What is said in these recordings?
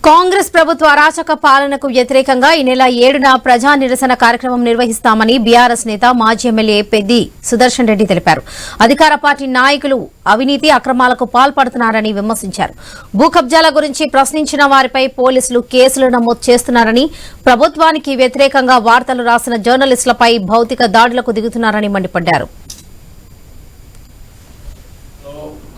కాంగ్రెస్ ప్రభుత్వ అరాచక పాలనకు వ్యతిరేకంగా ఈ నెల 7న ప్రజా నిరసన కార్యక్రమం నిర్వహిస్తామని బీఆర్ఎస్ నేత మాజీ ఎమ్మెల్యే పెద్ది సుదర్శన్ రెడ్డి తెలిపారు. అధికార పార్టీ నాయకులు అవినీతి అక్రమాలకు పాల్పడుతున్నారని విమర్శించారు. భూ కబ్జాల గురించి ప్రశ్నించిన వారిపై పోలీసులు కేసులు నమోదు చేస్తున్నారని, ప్రభుత్వానికి వ్యతిరేకంగా వార్తలు రాసిన జర్నలిస్టులపై భౌతిక దాడులకు దిగుతున్నారని మండిపడ్డారు.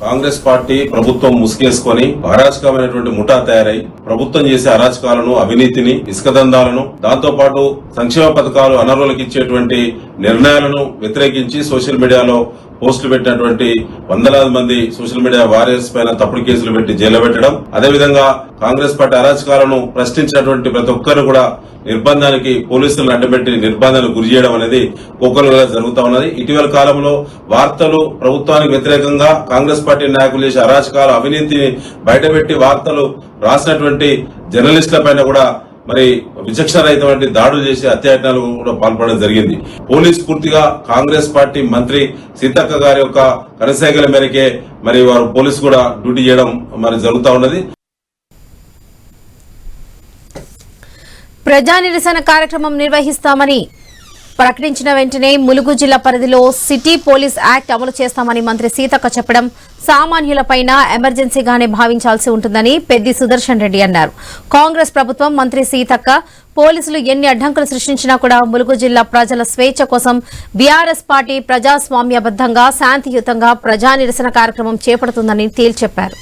కాంగ్రెస్ పార్టీ ప్రభుత్వం ముసుగేసుకొని అరాచకమైనటువంటి ముఠా తయారై ప్రభుత్వం చేసే అరాచకాలను, అవినీతిని, ఇసుక దందాలను, దాంతో పాటు సంక్షేమ పథకాలు అనర్హులకు ఇచ్చేటువంటి నిర్ణయాలను వ్యతిరేకించి సోషల్ మీడియాలో పోస్టులు పెట్టినటువంటి వందలాది మంది సోషల్ మీడియా వారియర్స్ పైన తప్పుడు కేసులు పెట్టి జైల్లో పెట్టడం, అదేవిధంగా కాంగ్రెస్ పార్టీ అరాచకాలను ప్రశ్నించినటువంటి ప్రతి ఒక్కరు కూడా నిర్బంధానికి పోలీసులను అడ్డబెట్టి నిర్బంధానికి గురి చేయడం అనేది కోకలుగా జరుగుతా ఉన్నది. ఇటీవల కాలంలో వార్తలు ప్రభుత్వానికి వ్యతిరేకంగా కాంగ్రెస్ పార్టీ నాయకులు చేసే అరాచకాలు, అవినీతిని బయటపెట్టి వార్తలు రాసినటువంటి జర్నలిస్టుల పైన కూడా మరి విచక్షణరహితమైన దాడులు చేసి హత్యాయత్నాలు కూడా పాల్పడడం జరిగింది. పోలీస్ పూర్తిగా కాంగ్రెస్ పార్టీ మంత్రి సీతక్క గారి యొక్క కనసైగల మేరకే మరి వారు పోలీసు కూడా డ్యూటీ చేయడం మరి జరుగుతా ఉన్నది. ప్రజా నిరసన కార్యక్రమం నిర్వహిస్తామని ప్రకటించిన వెంటనే ములుగు జిల్లా పరిధిలో సిటీ పోలీస్ యాక్ట్ అమలు చేస్తామని మంత్రి సీతక్క చెప్పడం సామాన్యులపైన ఎమర్జెన్సీగానే భావించాల్సి ఉంటుందని పెద్ది సుదర్శన్ రెడ్డి అన్నారు. కాంగ్రెస్ ప్రభుత్వం, మంత్రి సీతక్క, పోలీసులు ఎన్ని అడ్డంకులు సృష్టించినా కూడా ములుగు జిల్లా ప్రజల స్వేచ్ఛ కోసం బీఆర్ఎస్ పార్టీ ప్రజాస్వామ్యబద్దంగా శాంతియుతంగా ప్రజా నిరసన కార్యక్రమం చేపడుతుందని తేల్చెప్పారు.